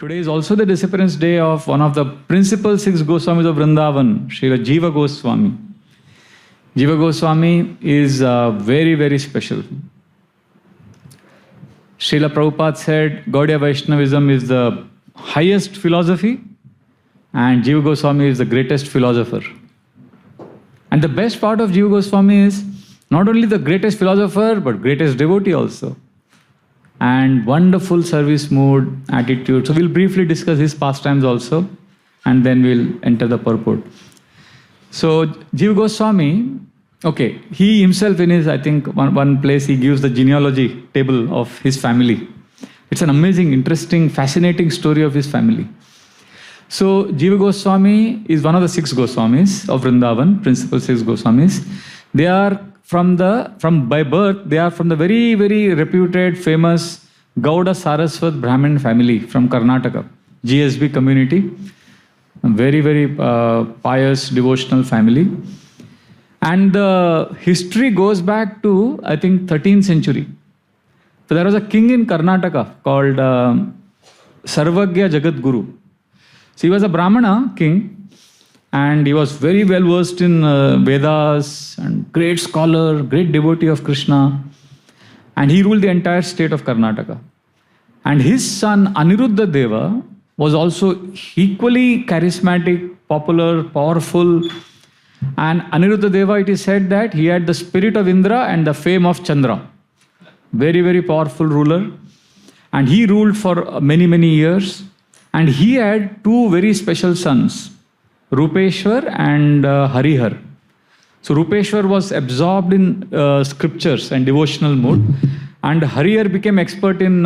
Today is also the disappearance day of one of the principal six Goswamis of Vrindavan, Srila Jiva Goswami. Jiva Goswami is very, very special. Srila Prabhupada said Gaudiya Vaishnavism is the highest philosophy and Jiva Goswami is the greatest philosopher. And the best part of Jiva Goswami is not only the greatest philosopher but greatest devotee also. And wonderful service mood, attitude. So we'll briefly discuss his pastimes also and then we'll enter the purport. So Jiva Goswami, okay, he himself in his, I think, one place he gives the genealogy table of his family. It's an amazing, interesting, fascinating story of his family. So Jiva Goswami is one of the six Goswamis of Vrindavan, principal six Goswamis. They are by birth, they are from the very, very reputed, famous Gauda Saraswat Brahmin family from Karnataka, GSB community. A very, very pious, devotional family. And the history goes back to, I think, 13th century. So there was a king in Karnataka called Sarvagya Jagat Guru. So he was a Brahmana king and he was very well versed in Vedas and great scholar, great devotee of Krishna. And he ruled the entire state of Karnataka. And his son Aniruddha Deva was also equally charismatic, popular, powerful. And Aniruddha Deva, it is said that he had the spirit of Indra and the fame of Chandra. Very, very powerful ruler. And he ruled for many, many years. And he had two very special sons, Rupeshwar and Harihar. So Rupeshwar was absorbed in scriptures and devotional mood. And Harihar became expert in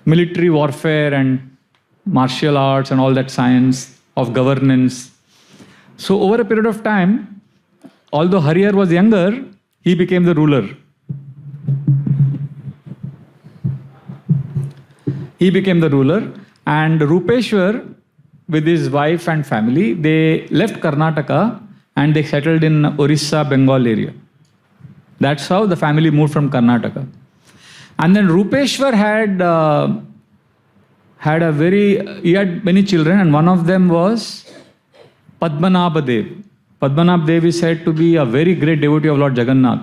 military warfare and martial arts and all that science of governance. So over a period of time, although Harihar was younger, he became the ruler. He became the ruler. And Rupeshwar, with his wife and family, they left Karnataka and they settled in Orissa, Bengal area. That's how the family moved from Karnataka. And then Rupeshwar he had many children and one of them was Padmanabha Dev. Padmanabha Dev is said to be a very great devotee of Lord Jagannath.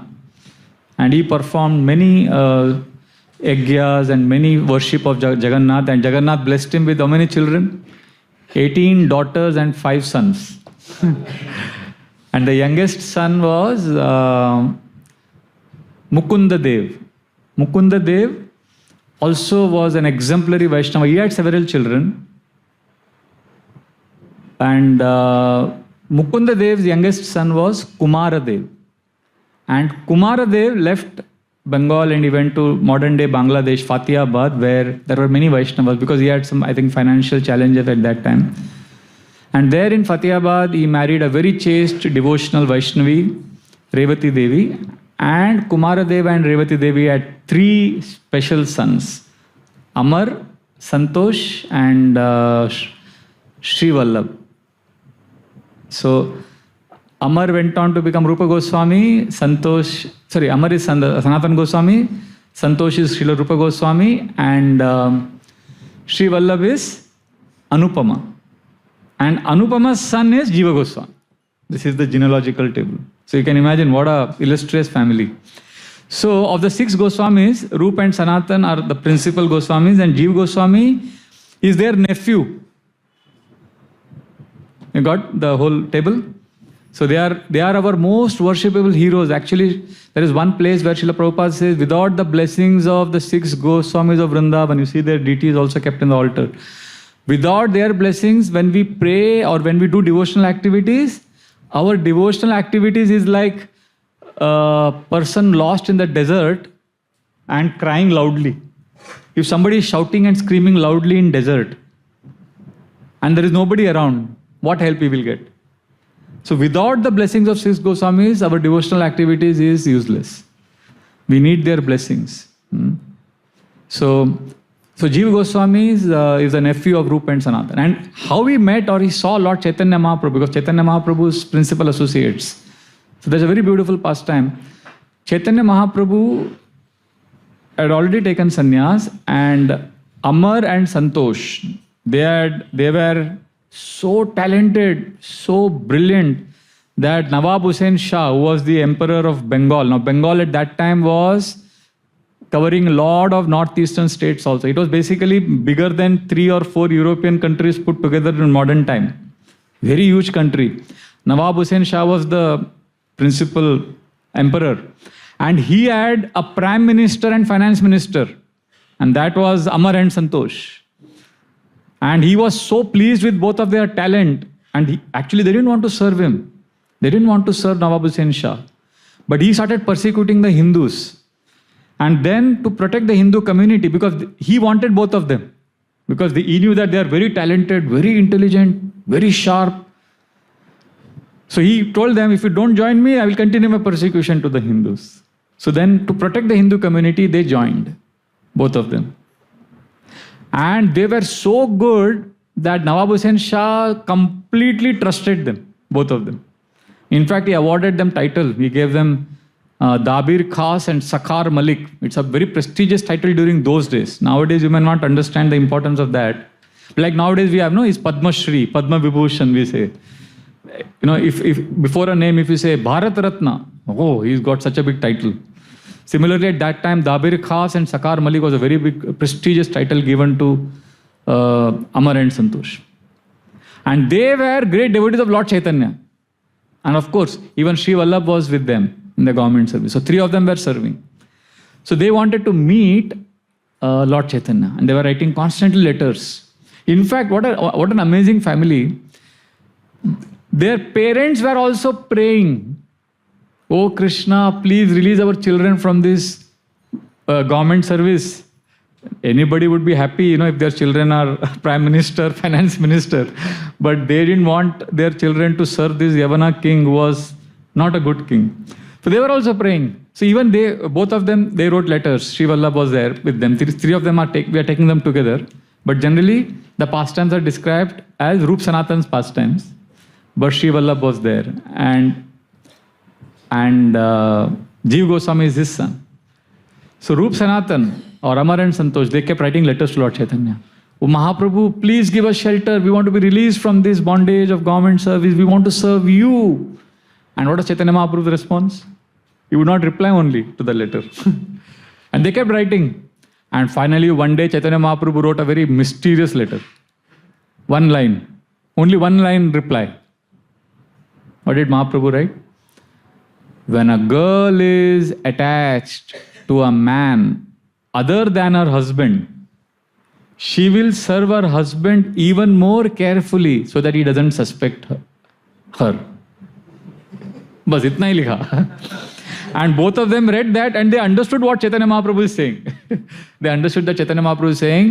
And he performed many yajnas and many worship of Jagannath. And Jagannath blessed him with how many children? 18 daughters and 5 sons. And the youngest son was Mukunda Dev. Mukunda Dev also was an exemplary Vaishnava. He had several children. And Mukunda Dev's youngest son was Kumara Dev. And Kumara Dev left Bengal and he went to modern day Bangladesh, Fatehabad, where there were many Vaishnavas because he had some, I think, financial challenges at that time. And there in Fatehabad, he married a very chaste devotional Vaishnavi, Revati Devi. And Kumara Dev and Revati Devi had 3 special sons, Amar, Santosh and Sri Vallabh. So Amar went on to become Rupa Goswami, Amar is Sanatana Goswami, Santosh is Srila Rupa Goswami, and Sri Vallabh is Anupama. And Anupama's son is Jiva Goswami. This is the genealogical table. So you can imagine what a illustrious family. So of the 6 Goswamis, Rupa and Sanatan are the principal Goswamis and Jiva Goswami is their nephew. You got the whole table? So they are our most worshipable heroes. Actually, there is one place where Srila Prabhupada says, without the blessings of the 6 Goswamis of Vrindavan, you see their deity is also kept in the altar. Without their blessings, when we pray or when we do devotional activities, our devotional activities is like a person lost in the desert and crying loudly. If somebody is shouting and screaming loudly in desert and there is nobody around, what help he will get? So without the blessings of 6 Goswamis, our devotional activities is useless. We need their blessings. So Jiva Goswami is the nephew of Rupa and Sanatan. And how he met or he saw Lord Chaitanya Mahaprabhu, because Chaitanya Mahaprabhu's principal associates. So there's a very beautiful pastime. Chaitanya Mahaprabhu had already taken sannyas and Amar and Santosh, they were so talented, so brilliant that Nawab Hussain Shah, who was the emperor of Bengal, now Bengal at that time was covering a lot of northeastern states also. It was basically bigger than 3 or 4 European countries put together in modern time. Very huge country. Nawab Hussain Shah was the principal emperor. And he had a prime minister and finance minister. And that was Amar and Santosh. And he was so pleased with both of their talent. And actually they didn't want to serve him. They didn't want to serve Nawab Hussain Shah. But he started persecuting the Hindus. And then to protect the Hindu community, because he wanted both of them. Because he knew that they are very talented, very intelligent, very sharp. So he told them, if you don't join me, I will continue my persecution to the Hindus. So then to protect the Hindu community, they joined, both of them. And they were so good that Nawab Hussain Shah completely trusted them, both of them. In fact, he awarded them title. He gave them Dabir Khas and Sakar Malik. It's a very prestigious title during those days. Nowadays, you may not understand the importance of that. Like nowadays, we have, no, it's Padma Shri, Padma Vibhushan, we say. You know, if before a name, if you say Bharat Ratna, oh, he's got such a big title. Similarly, at that time, Dabir Khas and Sakar Malik was a very big, prestigious title given to Amar and Santosh. And they were great devotees of Lord Chaitanya. And of course, even Sri Vallabh was with them in the government service. So 3 of them were serving. So they wanted to meet Lord Chaitanya. And they were writing constantly letters. In fact, what an amazing family. Their parents were also praying, "Oh Krishna, please release our children from this government service." Anybody would be happy, you know, if their children are prime minister, finance minister. But they didn't want their children to serve this Yavana king who was not a good king. So they were also praying. So even they, both of them, they wrote letters. Sri Vallabh was there with them. 3 of them we are taking them together. But generally, the pastimes are described as Rup Sanatan's pastimes. But Sri Vallabh was there. And Jiva Goswami is his son. So Rup Sanatan or Amar and Santosh, they kept writing letters to Lord Chaitanya. "Oh Mahaprabhu, please give us shelter. We want to be released from this bondage of government service. We want to serve you." And what was Chaitanya Mahaprabhu's response? He would not reply only to the letter. And they kept writing. And finally, one day, Chaitanya Mahaprabhu wrote a very mysterious letter. 1 line. Only 1 line reply. What did Mahaprabhu write? "When a girl is attached to a man other than her husband, she will serve her husband even more carefully so that he doesn't suspect her." Bas, itna hi likha. And both of them read that and they understood what Chaitanya Mahaprabhu is saying. They understood that Chaitanya Mahaprabhu is saying,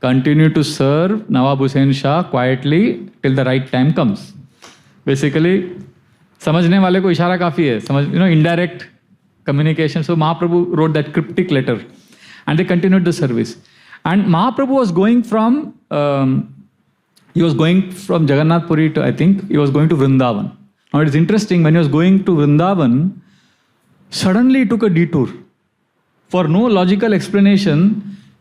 continue to serve Nawab Hussain Shah quietly till the right time comes. Basically, समझने वाले को इशारा काफी है, समझ, indirect communication. So Mahaprabhu wrote that cryptic letter and they continued the service. And Mahaprabhu was going from, Jagannath Puri to, I think, he was going to Vrindavan. Now it is interesting, when he was going to Vrindavan, suddenly he took a detour. For no logical explanation,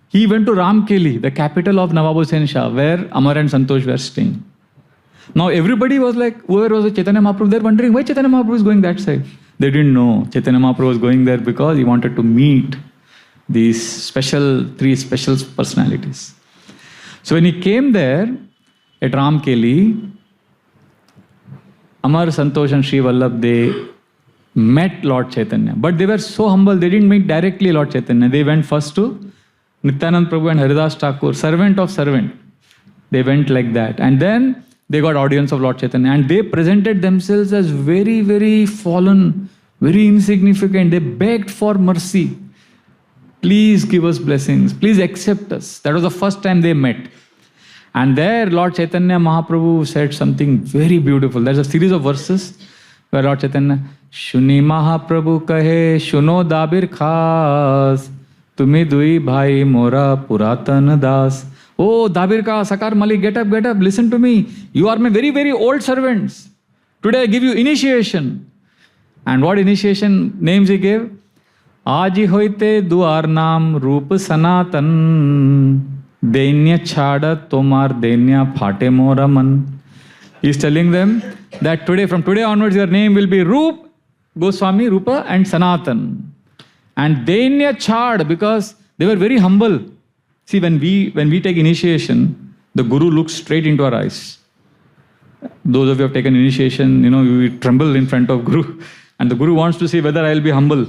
he went to Ramkeli, the capital of Nawab Hussain Shah, where Amar and Santosh were staying. Now everybody was like, whoever was a Chaitanya Mahaprabhu, they're wondering why Chaitanya Mahaprabhu is going that side. They didn't know Chaitanya Mahaprabhu was going there because he wanted to meet these 3 special personalities. So when he came there at Ramkeli, Amar, Santosh and Sri Vallabh, they met Lord Chaitanya. But they were so humble, they didn't meet directly Lord Chaitanya. They went first to Nityanand Prabhu and Haridas Thakur, servant of servant. They went like that. And then they got audience of Lord Chaitanya. And they presented themselves as very, very fallen, very insignificant. They begged for mercy. Please give us blessings. Please accept us. That was the first time they met. And there Lord Chaitanya Mahaprabhu said something very beautiful. There's a series of verses where Lord Chaitanya, Shuni Mahaprabhu kahe, Shuno Dabir Khas, Tumi Dui Bhai Mora Puratan Das. Oh, Dabir Ka, Sakar Malik, get up, listen to me. You are my very, very old servants. Today I give you initiation. And what initiation names he gave? Aji hoite duar naam Rup Sanatan. Dainya chada tomar dainya phate mora man. He's telling them that from today onwards, your name will be Rup, Goswami, Rupa, and Sanatan. And Dainya chad, because they were very humble. See, when we take initiation, the Guru looks straight into our eyes. Those of you who have taken initiation, you tremble in front of Guru. And the Guru wants to see whether I will be humble.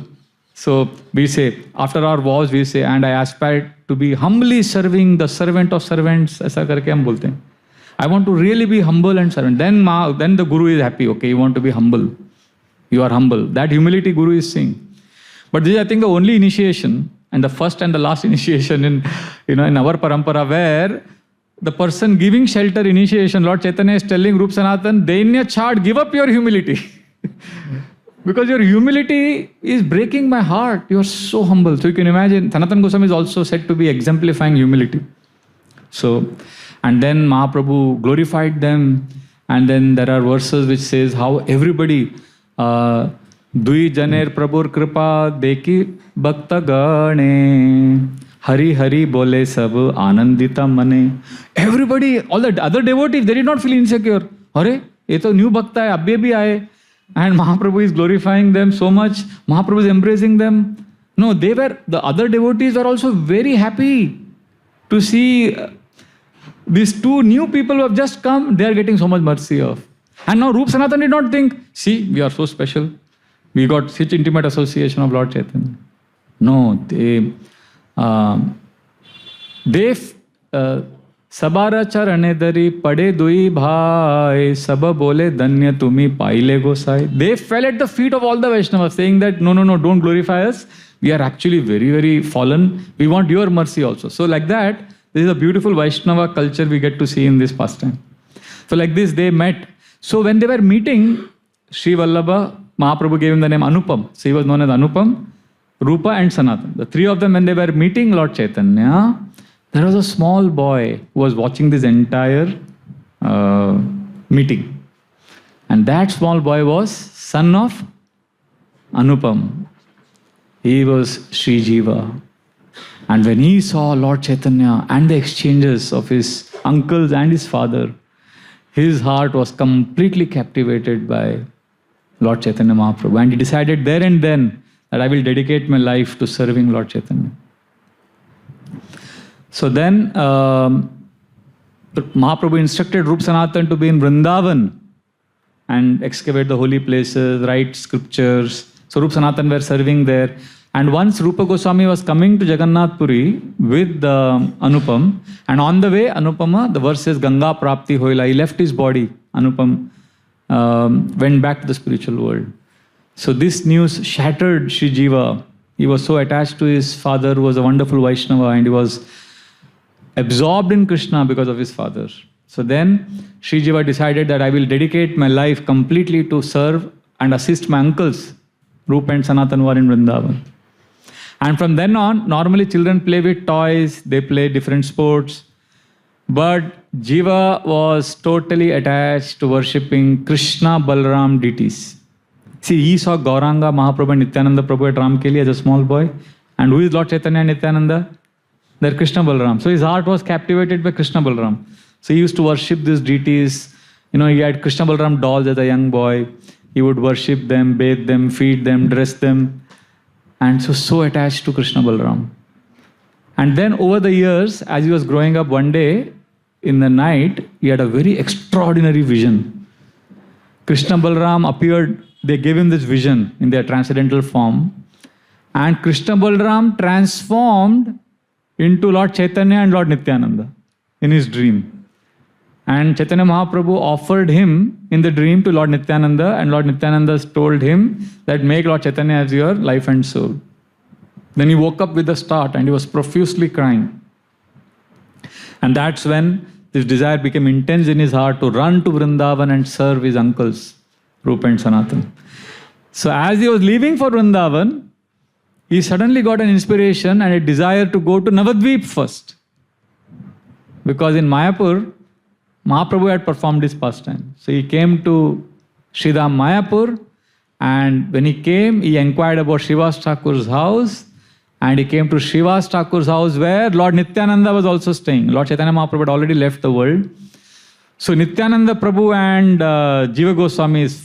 So we say, after our vows, we say, and I aspire to be humbly serving the servant of servants. ऐसा करके हम बोलते हैं. I want to really be humble and servant. Then the Guru is happy. Okay, you want to be humble. You are humble. That humility Guru is seeing. But this is, I think, the only initiation, and the first and the last initiation in our parampara, where the person giving shelter initiation, Lord Chaitanya is telling Rup Sanatan, Dainya chad, give up your humility. Because your humility is breaking my heart. You are so humble. So you can imagine, Sanatana Goswami is also said to be exemplifying humility. So, and then Mahaprabhu glorified them. And then there are verses which says how everybody, Dui Janer Prabhur Kripa Deki Bhakta Gane Hari Hari Bole Sab Anandita Mane. Everybody, all the other devotees, they did not feel insecure. Arey, ye to new bhakta hai, abbe bhi aaye. And Mahaprabhu is glorifying them so much. Mahaprabhu is embracing them. No, the other devotees are also very happy to see these two new people who have just come, they are getting so much mercy of. And now Rup Sanatan did not think, see, we are so special. We got such intimate association of Lord Chaitanya. No, they Sabara charane dari pade dui bhai saba bole danya tumi paile gosai. They fell at the feet of all the Vaishnavas saying that no, don't glorify us. We are actually very, very fallen. We want your mercy also. So like that, this is a beautiful Vaishnava culture we get to see in this pastime. So like this, they met. So when they were meeting, Sri Vallabha, Mahaprabhu gave him the name Anupam. So he was known as Anupam, Rupa and Sanatan. The three of them, when they were meeting Lord Chaitanya, there was a small boy who was watching this entire meeting. And that small boy was son of Anupam. He was Sri Jiva. And when he saw Lord Chaitanya and the exchanges of his uncles and his father, his heart was completely captivated by Lord Chaitanya Mahaprabhu. And he decided there and then that I will dedicate my life to serving Lord Chaitanya. So then Mahaprabhu instructed Rup Sanatan to be in Vrindavan and excavate the holy places, write scriptures. So Rup Sanatan were serving there. And once Rupa Goswami was coming to Jagannath Puri with Anupam, and on the way, Anupama, the verse says, Ganga Prapti Hoila, he left his body, Anupam went back to the spiritual world. So this news shattered Sri Jiva. He was so attached to his father, who was a wonderful Vaishnava, and he was absorbed in Krishna because of his father. So then Sri Jiva decided that I will dedicate my life completely to serve and assist my uncles, Rupa and Sanatan, who are in Vrindavan. And from then on, normally children play with toys, they play different sports. But Jiva was totally attached to worshipping Krishna Balram deities. See, he saw Gauranga, Mahaprabhu and Nityananda Prabhu at Ramkeli as a small boy. And who is Lord Chaitanya and Nityananda? They're Krishna Balram. So his heart was captivated by Krishna Balram. So he used to worship these deities. He had Krishna Balram dolls as a young boy. He would worship them, bathe them, feed them, dress them. And so attached to Krishna Balram. And then over the years, as he was growing up, one day in the night, he had a very extraordinary vision. Krishna Balram appeared, they gave him this vision in their transcendental form. And Krishna Balram transformed into Lord Chaitanya and Lord Nityananda in his dream. And Chaitanya Mahaprabhu offered him in the dream to Lord Nityananda, and Lord Nityananda told him that make Lord Chaitanya as your life and soul. Then he woke up with a start and he was profusely crying. And that's when this desire became intense in his heart to run to Vrindavan and serve his uncles, Rupa and Sanatan. So as he was leaving for Vrindavan, he suddenly got an inspiration and a desire to go to Navadvip first. Because in Mayapur, Mahaprabhu had performed his pastime. So he came to Sridham Mayapur, and when he came, he inquired about Srivas Thakur's house, And he came to Srivas Thakur's house where Lord Nityananda was also staying. Lord Chaitanya Mahaprabhu had already left the world. So Nityananda Prabhu and Jiva Goswami's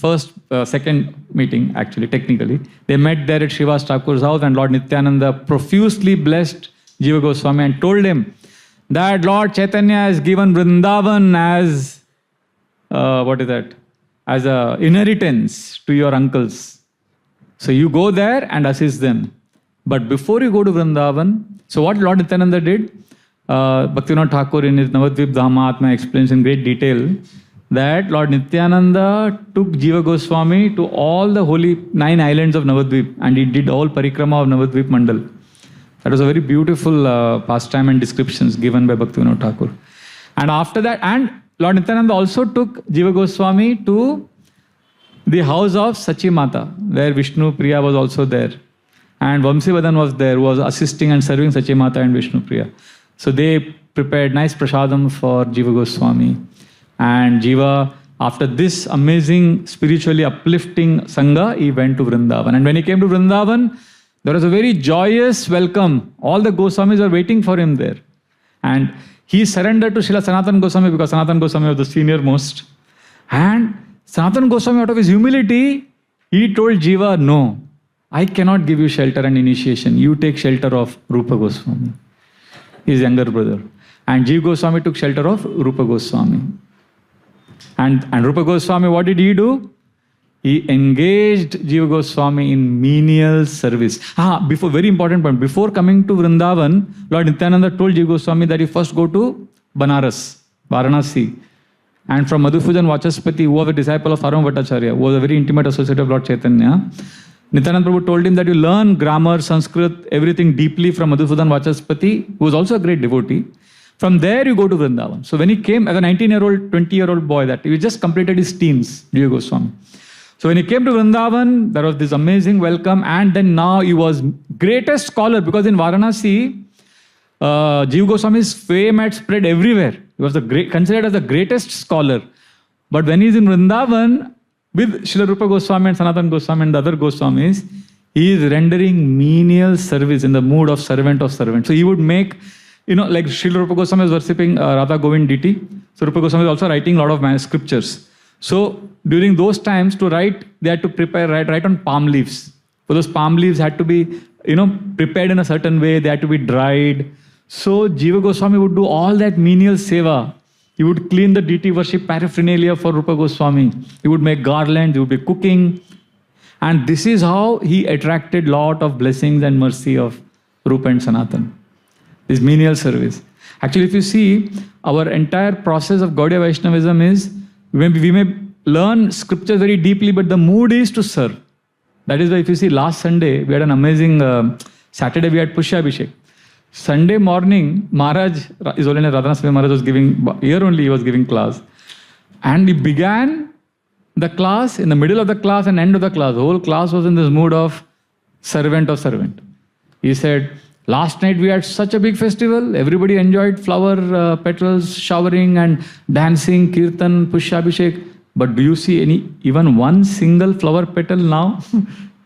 second meeting, actually, technically, they met there at Srivas Thakur's house, and Lord Nityananda profusely blessed Jiva Goswami and told him that Lord Chaitanya has given Vrindavan as, as a inheritance to your uncles. So you go there and assist them. But before you go to Vrindavan, so what Lord Nityananda did, Bhaktivinoda Thakur in his Navadvip Dhamma explains in great detail that Lord Nityananda took Jiva Goswami to all the holy 9 islands of Navadvip, and he did all parikrama of Navadvip Mandal. That was a very beautiful pastime and descriptions given by Bhaktivinoda Thakur. And after that, and Lord Nityananda also took Jiva Goswami to the house of Sachi Mata, where Vishnu Priya was also there. And Vamsivadan was there, who was assisting and serving Sachi Mata and Vishnu Priya. So they prepared nice prasadam for Jiva Goswami. And Jiva, after this amazing, spiritually uplifting Sangha, he went to Vrindavan. And when he came to Vrindavan, there was a very joyous welcome. All the Goswamis were waiting for him there. And he surrendered to Srila Sanatana Goswami because Sanatana Goswami was the senior most. And Sanatana Goswami, out of his humility, he told Jiva, no, I cannot give you shelter and initiation. You take shelter of Rupa Goswami, his younger brother. And Jiva Goswami took shelter of Rupa Goswami. And Rupa Goswami, what did he do? He engaged Jiva Goswami in menial service. Very important point. Before coming to Vrindavan, Lord Nityananda told Jiva Goswami that he first go to Banaras, Varanasi. And from Madhusudan Vachaspati, who was a disciple of Sarvam Bhattacharya, who was a very intimate associate of Lord Chaitanya, Nityananda Prabhu told him that you learn grammar, Sanskrit, everything deeply from Madhusudan Vachaspati, who was also a great devotee. From there you go to Vrindavan. So when he came as a 19-year-old, 20-year-old boy, that he just completed his teens, Jiva Goswami. So when he came to Vrindavan, there was this amazing welcome, and then now he was greatest scholar, because in Varanasi, Jiva Goswami's fame had spread everywhere. He was considered as the greatest scholar. But when he's in Vrindavan, with Srila Rupa Goswami and Sanatana Goswami and the other Goswamis, he is rendering menial service in the mood of servant of servant. So he would make, like Srila Rupa Goswami was worshipping Radha Govind deity. So Rupa Goswami is also writing a lot of scriptures. So during those times to write, they had to write on palm leaves. So those palm leaves had to be, prepared in a certain way. They had to be dried. So Jiva Goswami would do all that menial seva. He would clean the deity worship paraphernalia for Rupa Goswami. He would make garlands, he would be cooking. And this is how he attracted lot of blessings and mercy of Rupa and Sanatana. This menial service. Actually, if you see, our entire process of Gaudiya Vaishnavism is, we may learn scripture very deeply, but the mood is to serve. That is why if you see last Sunday, we had an amazing, Saturday we had Pushyabhishek. Sunday morning, Maharaj, His Holiness Radhanath Swami Maharaj was giving, here only he was giving class. And he began the class, in the middle of the class and end of the class. The whole class was in this mood of servant of servant. He said, last night we had such a big festival. Everybody enjoyed flower petals, showering and dancing, kirtan, Pushyabhishek. But do you see even one single flower petal now?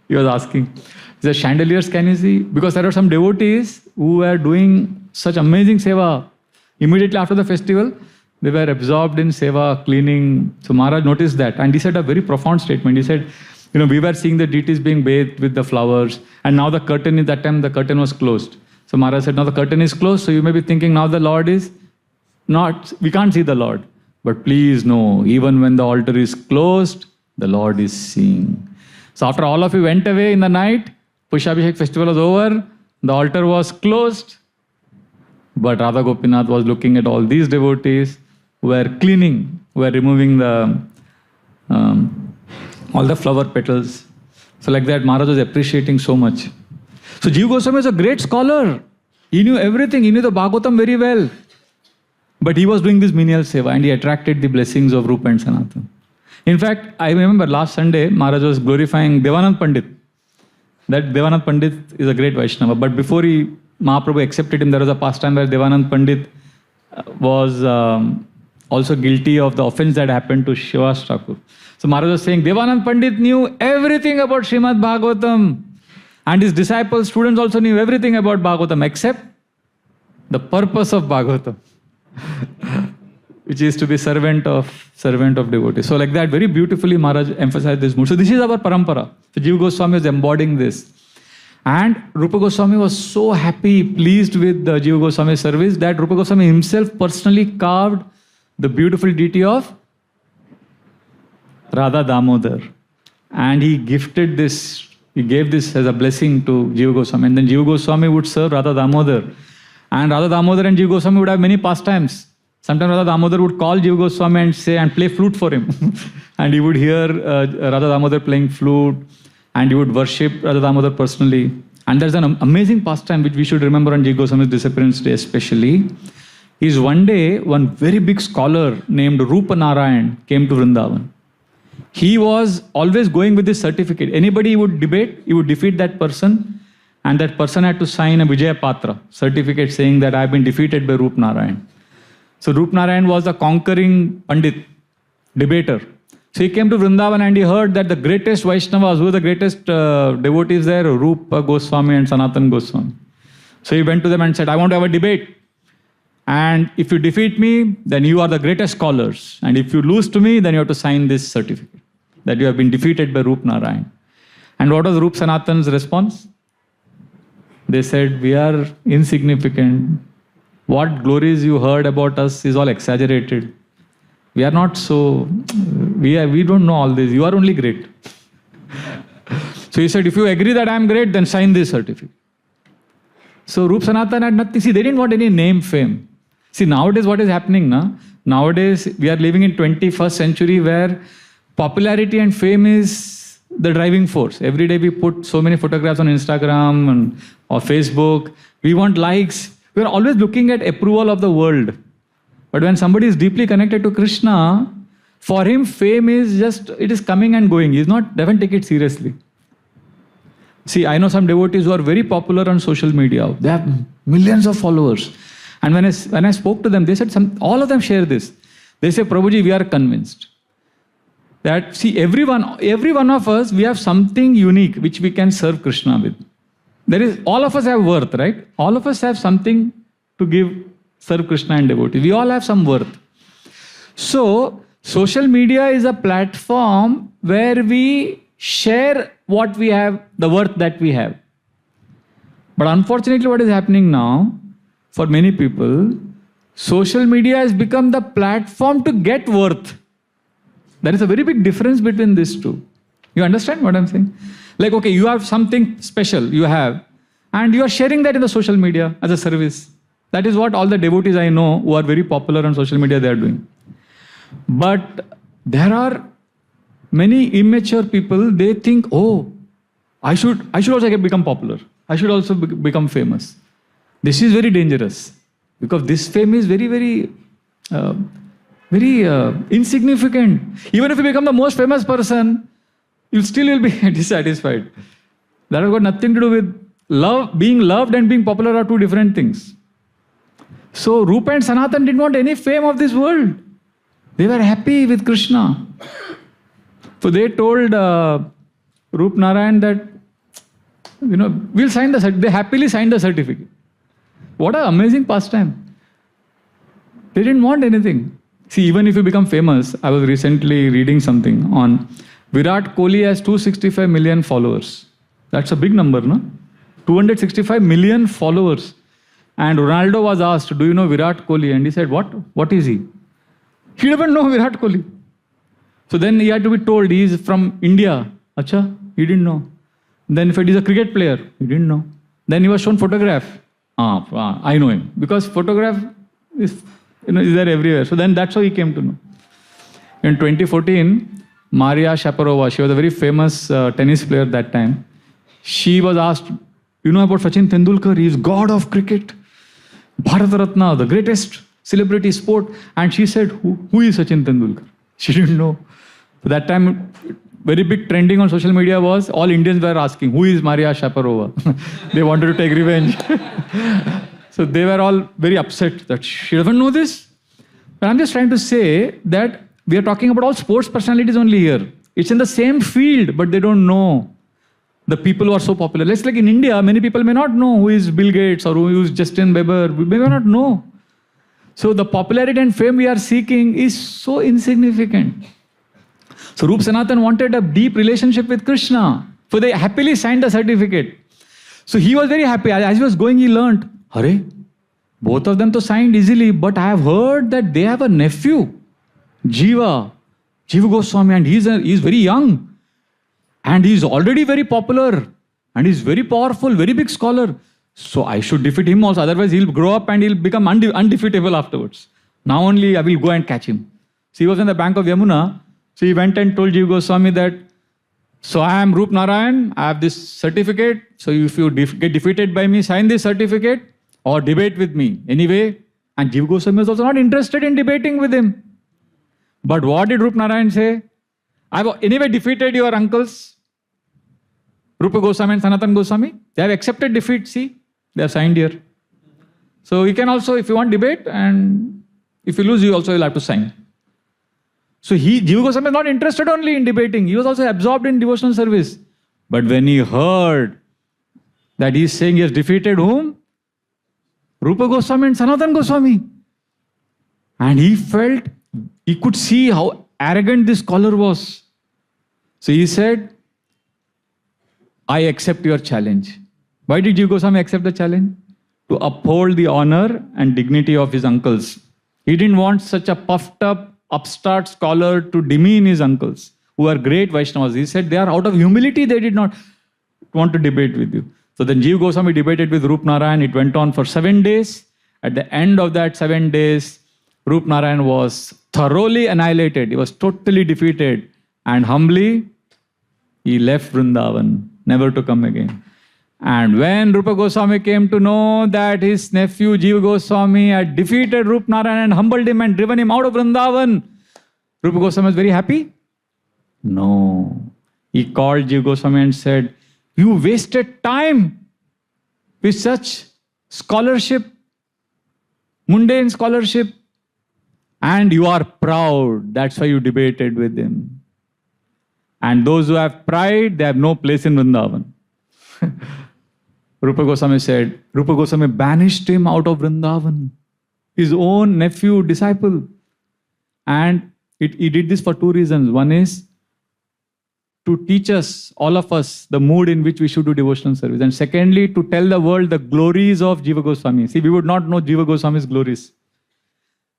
He was asking. The chandeliers, can you see? Because there are some devotees who were doing such amazing seva. Immediately after the festival, they were absorbed in seva, cleaning. So Maharaj noticed that. And he said a very profound statement. He said, we were seeing the deities being bathed with the flowers. And now the curtain, at that time, the curtain was closed. So Maharaj said, now the curtain is closed. So you may be thinking, now the Lord is not, we can't see the Lord. But please know, even when the altar is closed, the Lord is seeing. So after all of you went away in the night, Pushyabhishek festival was over, the altar was closed, but Radha Gopinath was looking at all these devotees who were cleaning, who were removing the all the flower petals. So like that, Maharaj was appreciating so much. So Jiva Goswami is a great scholar. He knew everything. He knew the Bhagavatam very well. But he was doing this menial seva and he attracted the blessings of Rupa and Sanatana. In fact, I remember last Sunday, Maharaj was glorifying Devanand Pandit. That Devanand Pandit is a great Vaishnava. But before Mahaprabhu accepted him, there was a pastime where Devanand Pandit was also guilty of the offense that happened to Srivas Thakur. So Maharaj was saying, Devanand Pandit knew everything about Srimad Bhagavatam. And his disciples, students also knew everything about Bhagavatam except the purpose of Bhagavatam, which is to be servant of devotees. So like that, very beautifully Maharaj emphasized this mood. So this is our parampara. So Jiva Goswami is embodying this. And Rupa Goswami was so happy, pleased with the Jiva Goswami's service that Rupa Goswami himself personally carved the beautiful deity of Radha Damodar. And he gifted this, he gave this as a blessing to Jiva Goswami. And then Jiva Goswami would serve Radha Damodar. And Radha Damodar and Jiva Goswami would have many pastimes. Sometimes Radha Damodar would call Jiva Goswami and say, and play flute for him. And he would hear Radha Damodar playing flute. And he would worship Radha Damodar personally. And there's an amazing pastime which we should remember on Jiva Goswami's disappearance day especially. Is one day, one very big scholar named Rupa Narayan came to Vrindavan. He was always going with this certificate. Anybody he would debate, he would defeat that person. And that person had to sign a Vijaya Patra certificate saying that I have been defeated by Rupa Narayan. So Rupa Narayan was a conquering Pandit, debater. So he came to Vrindavan and he heard that the greatest Vaishnavas, who were the greatest devotees there, Rupa Goswami and Sanatan Goswami. So he went to them and said, I want to have a debate. And if you defeat me, then you are the greatest scholars. And if you lose to me, then you have to sign this certificate that you have been defeated by Rupa Narayan. And what was Rupa Sanatan's response? They said, we are insignificant. What glories you heard about us is all exaggerated. We are not so, we don't know all this. You are only great. So he said, if you agree that I am great, then sign this certificate. So Rupa Sanatan had nothing. See, they didn't want any name, fame. See, nowadays what is happening now? Nowadays we are living in 21st century where popularity and fame is the driving force. Every day we put so many photographs on Instagram or Facebook. We want likes. We are always looking at approval of the world. But when somebody is deeply connected to Krishna, for him fame is just, it is coming and going. He doesn't take it seriously. See, I know some devotees who are very popular on social media. They have millions of followers. And when I spoke to them, they said, all of them share this. They say, Prabhuji, we are convinced that, see, every one of us, we have something unique which we can serve Krishna with. All of us have worth, right? All of us have something to serve Krishna and devotees. We all have some worth. So, social media is a platform where we share what we have, the worth that we have. But unfortunately, what is happening now, for many people, social media has become the platform to get worth. There is a very big difference between these two. You understand what I'm saying? Like, okay, you have something special, you have, and you are sharing that in the social media as a service. That is what all the devotees I know who are very popular on social media, they are doing. But there are many immature people, they think, oh, I should also become popular. I should also become famous. This is very dangerous because this fame is very, very, very insignificant. Even if you become the most famous person, you still will be dissatisfied. That has got nothing to do with love. Being loved and being popular are two different things. So Rupa and Sanatan didn't want any fame of this world. They were happy with Krishna. So they told Rupa Narayan that, we'll sign the certificate. They happily signed the certificate. What an amazing pastime. They didn't want anything. See, even if you become famous, I was recently reading something on Virat Kohli has 265 million followers. That's a big number, no? 265 million followers. And Ronaldo was asked, do you know Virat Kohli? And he said, what? What is he? He doesn't know Virat Kohli. So then he had to be told he is from India. Acha, he didn't know. Then if it is a cricket player, he didn't know. Then he was shown photograph. I know him. Because photograph is there everywhere. So then that's how he came to know. In 2014, Maria Shaparova, she was a very famous tennis player that time. She was asked, you know about Sachin Tendulkar? He is god of cricket. Bharat Ratna, the greatest celebrity sport. And she said, who is Sachin Tendulkar? She didn't know. So that time, very big trending on social media was all Indians were asking, who is Maria Shaparova? They wanted to take revenge. So they were all very upset that she doesn't know this. But I'm just trying to say that we are talking about all sports personalities only here. It's in the same field, but they don't know. the people who are so popular. Let's like in India, many people may not know who is Bill Gates or who is Justin Bieber. We may not know. So the popularity and fame we are seeking is so insignificant. So Rup Sanatan wanted a deep relationship with Krishna. So they happily signed a certificate. So he was very happy. As he was going, he learned, Hare, both of them to signed easily, but I have heard that they have a nephew, Jiva Goswami, and he's very young. And he's already very popular. And he's very powerful, very big scholar. So I should defeat him also. Otherwise, he'll grow up and he'll become undefeatable afterwards. Now only I will go and catch him. So he was on the bank of Yamuna. So he went and told Jiva Goswami that, so I am Rup Narayan. I have this certificate. So if you get defeated by me, sign this certificate or debate with me. Anyway, and Jiva Goswami was also not interested in debating with him. But what did Rup Narayan say? I have anyway defeated your uncles, Rupa Goswami and Sanatan Goswami. They have accepted defeat. See, they have signed here. So you can also, if you want debate, and if you lose, you also will have to sign. So Jiva Goswami is not interested only in debating. He was also absorbed in devotional service. But when he heard that he is saying he has defeated whom? Rupa Goswami and Sanatan Goswami. And he felt, he could see how arrogant this scholar was. So he said, I accept your challenge. Why did Jiva Goswami accept the challenge? To uphold the honor and dignity of his uncles. He didn't want such a puffed up, upstart scholar to demean his uncles, who are great Vaishnavas. He said they are out of humility, they did not want to debate with you. So then Jiva Goswami debated with Rup Narayan. It went on for 7 days. At the end of that 7 days, Rup Narayan was thoroughly annihilated. He was totally defeated. And humbly, he left Vrindavan, never to come again. And when Rupa Goswami came to know that his nephew Jiva Goswami had defeated Rup Narayan and humbled him and driven him out of Vrindavan, Rupa Goswami was very happy? No. He called Jiva Goswami and said, you wasted time with such scholarship, mundane scholarship, and you are proud. That's why you debated with him. And those who have pride, they have no place in Vrindavan. Rupa Goswami said, Rupa Goswami banished him out of Vrindavan, his own nephew, disciple. And he did this for 2 reasons. One is to teach us, all of us, the mood in which we should do devotional service. And secondly, to tell the world the glories of Jiva Goswami. See, we would not know Jiva Goswami's glories.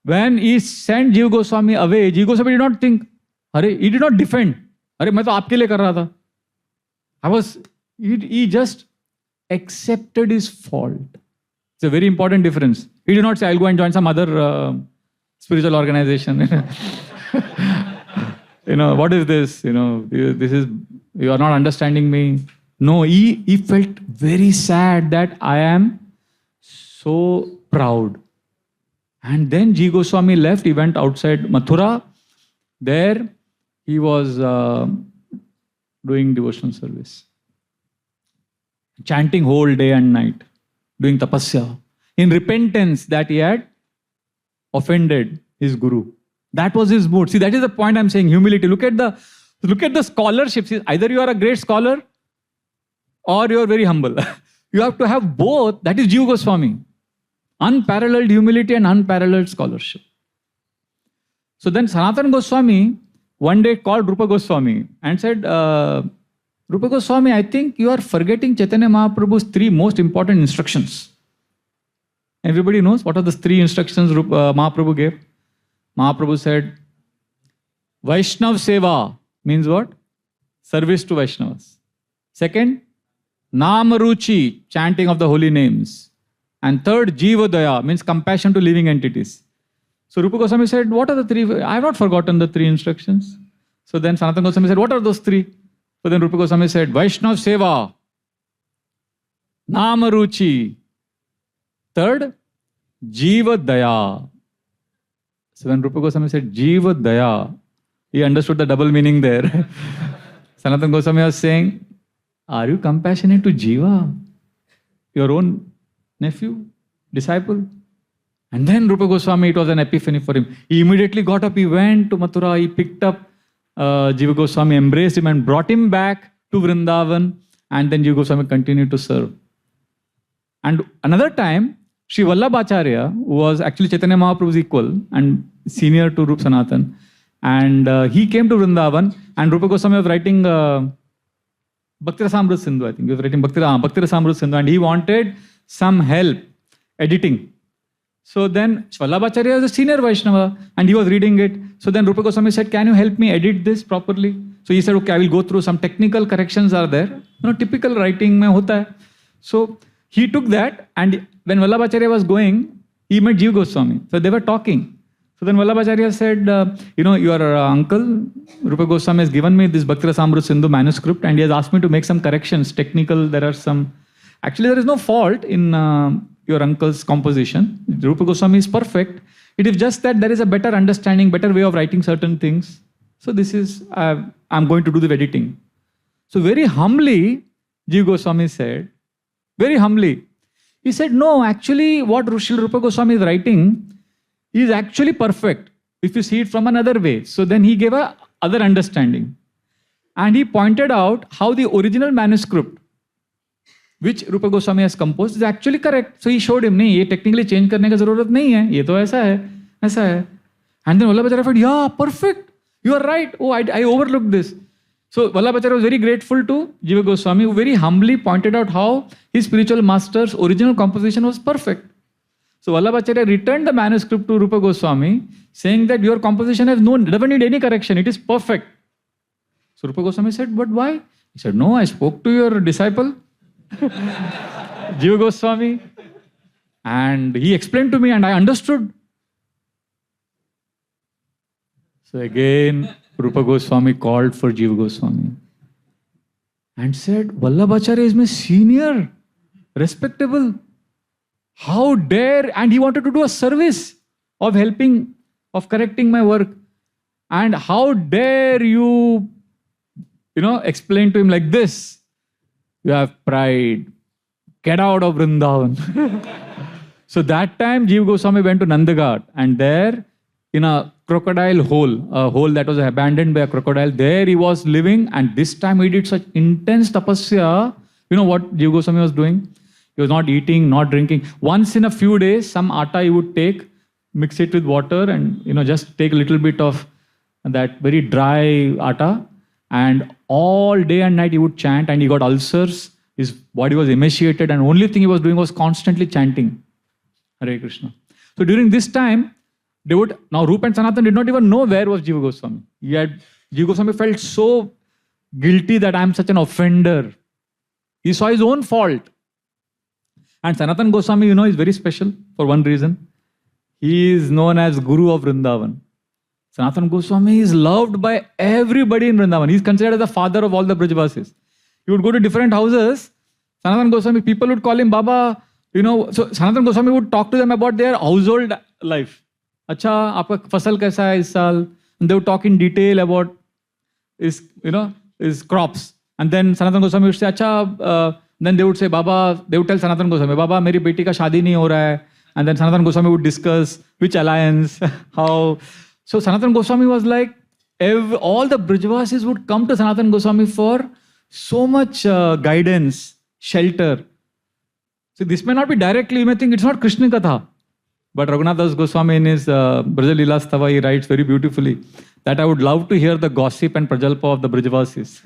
When he sent Jiva Goswami away, Jiva Goswami did not think, he did not defend. मैं तो आपके लिए कर रहा था. He just accepted his fault. It's a very important difference. He did not say, I'll go and join some other spiritual organization. What is this? This is, you are not understanding me. No, he felt very sad that I am so proud. And then Jiva Goswami left. He went outside Mathura. There he was doing devotional service, chanting whole day and night, doing tapasya, in repentance that he had offended his guru. That was his mood. See, that is the point I'm saying, humility. Look at the scholarship. See, either you are a great scholar or you are very humble. You have to have both. That is Jiva Goswami. Unparalleled humility and unparalleled scholarship. So then Sanatana Goswami one day called Rupa Goswami and said, Rupa Goswami, I think you are forgetting Chaitanya Mahaprabhu's 3 most important instructions. Everybody knows what are the 3 instructions Mahaprabhu gave? Mahaprabhu said, Vaishnav Seva means what? Service to Vaishnavas. Second, Namaruchi, chanting of the holy names. And third, Jiva Daya means compassion to living entities. So Rupa Goswami said, what are the 3? I have not forgotten the 3 instructions. So then Sanatana Goswami said, what are those 3? So then Rupa Goswami said, Vaishnav Seva, Namaruchi. Third, Jiva Daya. So when Rupa Goswami said, Jiva Daya, he understood the double meaning there. Sanatana Goswami was saying, are you compassionate to Jiva, your own nephew, disciple? And then Rupa Goswami, it was an epiphany for him. He immediately got up, he went to Mathura, he picked up Jiva Goswami, embraced him and brought him back to Vrindavan. And then Jiva Goswami continued to serve. And another time, Sri Vallabhacharya, who was actually Chaitanya Mahaprabhu's equal and senior to Rup Sanatan, and he came to Vrindavan, and Rupa Goswami was writing Bhakti Rasamrita Sindhu, I think. He was writing Bhakti Rasamrita Sindhu, and he wanted some help editing. So then Vallabhacharya was a senior Vaishnava, and he was reading it. So then Rupa Goswami said, can you help me edit this properly? So he said, okay, I will go through some technical corrections are there. Typical writing mein hota hai. So he took that, and when Vallabhacharya was going, he met Jiva Goswami. So they were talking. So then Vallabhacharya said, your uncle, Rupa Goswami, has given me this Bhakti Rasamrita Sindhu manuscript, and he has asked me to make some corrections. Technical, there are some... Actually, there is no fault in your uncle's composition. Rupa Goswami is perfect. It is just that there is a better understanding, better way of writing certain things. So this is, I'm going to do the editing. So very humbly, Jiva Goswami said, very humbly, he said, no, actually what Srila Rupa Goswami is writing is actually perfect if you see it from another way. So then he gave a other understanding. And he pointed out how the original manuscript which Rupa Goswami has composed is actually correct. So he showed him, nahi, ye technically change karne ka zarurat nahi hai. Ye to aisa hai. And then Vallabhacharya said, yeah, perfect. You are right. Oh, I overlooked this. So Vallabhacharya was very grateful to Jiva Goswami, who very humbly pointed out how his spiritual master's original composition was perfect. So Vallabhacharya returned the manuscript to Rupa Goswami, saying that your composition doesn't need any correction. It is perfect. So Rupa Goswami said, but why? He said, no, I spoke to your disciple, Jiva Goswami, and he explained to me and I understood. So again, Rupa Goswami called for Jiva Goswami and said, Vallabhacharya is my senior, respectable. How dare, and he wanted to do a service of helping, of correcting my work. And how dare you, explain to him like this? You have pride. Get out of Vrindavan. So that time, Jiva Goswami went to Nandaghat, and there, in a crocodile hole, a hole that was abandoned by a crocodile, there he was living, and this time he did such intense tapasya. You know what Jiva Goswami was doing? He was not eating, not drinking. Once in a few days, some atta he would take, mix it with water, and just take a little bit of that very dry atta, and all day and night he would chant, and he got ulcers. His body was emaciated, and only thing he was doing was constantly chanting Hare Krishna. So during this time, now Rupa and Sanatan did not even know where was Jiva Goswami. Jiva Goswami felt so guilty that I am such an offender. He saw his own fault. And Sanatan Goswami, is very special for one reason. He is known as Guru of Vrindavan. Sanatan Goswami is loved by everybody in Vrindavan. He is considered as the father of all the Brajavasis. He would go to different houses. Sanatan Goswami, people would call him Baba. So Sanatan Goswami would talk to them about their household life. Acha, aapka fasal kaisa hai is saal? And they would talk in detail about his crops. And then Sanatan Goswami would say, acha, then they would say, Baba, they would tell Sanatan Goswami, Baba, meri beti ka shadi nahi ho raha hai. And then Sanatan Goswami would discuss which alliance, how. So Sanatan Goswami was like, all the Brajavasis would come to Sanatan Goswami for so much guidance, shelter. So this may not be directly, you may think it's not Krishna Katha. But Raghunath Das Goswami in his Braja Leela Stava, he writes very beautifully that I would love to hear the gossip and prajalpa of the Brajavasis.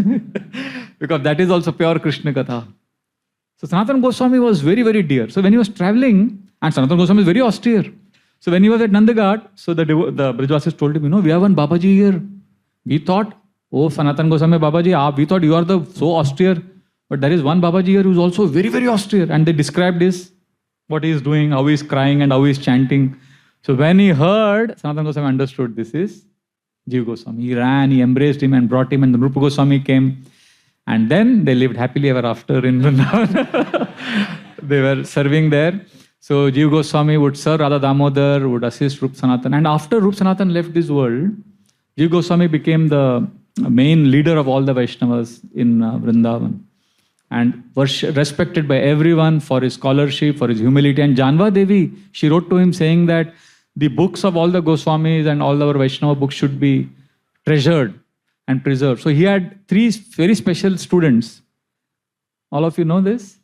Because that is also pure Krishna Katha. So Sanatan Goswami was very, very dear. So when he was traveling, and Sanatan Goswami is very austere. So when he was at Nandaghat, so the Brajavasis told him, we have one Babaji here. We thought, oh, Sanatan Goswami Babaji, we thought you are so austere. But there is one Babaji here who is also very, very austere. And they described what he is doing, how he is crying and how he is chanting. So when he heard, Sanatan Goswami understood this is Jiva Goswami. He ran, he embraced him and brought him, and the Rupa Goswami came. And then they lived happily ever after in Vrindavan. They were serving there. So Jiva Goswami would serve Radha Damodar, would assist Rup Sanatan. And after Rup Sanatan left this world, Jiva Goswami became the main leader of all the Vaishnavas in Vrindavan. And was respected by everyone for his scholarship, for his humility. And Janva Devi, she wrote to him saying that the books of all the Goswamis and all our Vaishnava books should be treasured and preserved. So he had 3 very special students. All of you know this?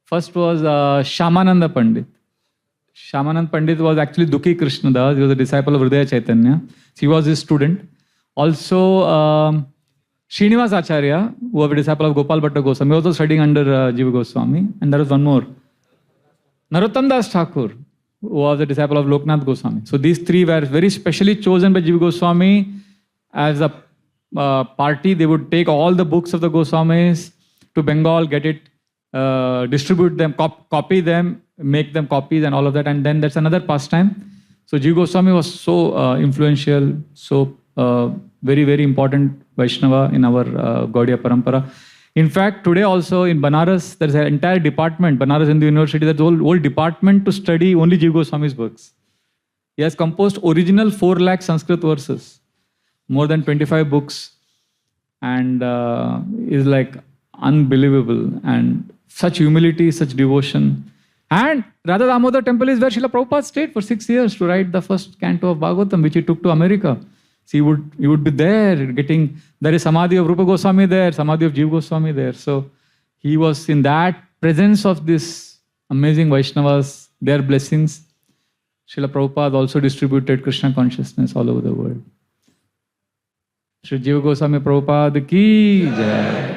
First was Shyamananda Pandit. Shyamananda Pandit was actually Dukhi Krishnadas. He was a disciple of Hridaya Chaitanya. He was his student. Also, Srinivas Acharya, who was a disciple of Gopal Bhatta Goswami, also studying under Jiva Goswami. And there was one more. Narottam Das Thakur, who was a disciple of Loknath Goswami. So these three were very specially chosen by Jiva Goswami as a party. They would take all the books of the Goswamis to Bengal, get it, distribute them, copy them, make them copies and all of that. And then that's another pastime. So Jiva Goswami was so influential, so very, very important Vaishnava in our Gaudiya Parampara. In fact, today also in Banaras, there's an entire department, Banaras Hindu University, there's a whole department to study only Jiva Goswami's books. He has composed original 4 lakh Sanskrit verses, more than 25 books, and is like unbelievable, and such humility, such devotion. And Radha Damodar temple is where Srila Prabhupada stayed for 6 years to write the first canto of Bhagavatam, which he took to America. So he would be there there is Samadhi of Rupa Goswami there, Samadhi of Jiva Goswami there. So he was in that presence of this amazing Vaishnavas, their blessings. Srila Prabhupada also distributed Krishna consciousness all over the world. Shri Jiva Goswami Prabhupada ki jai.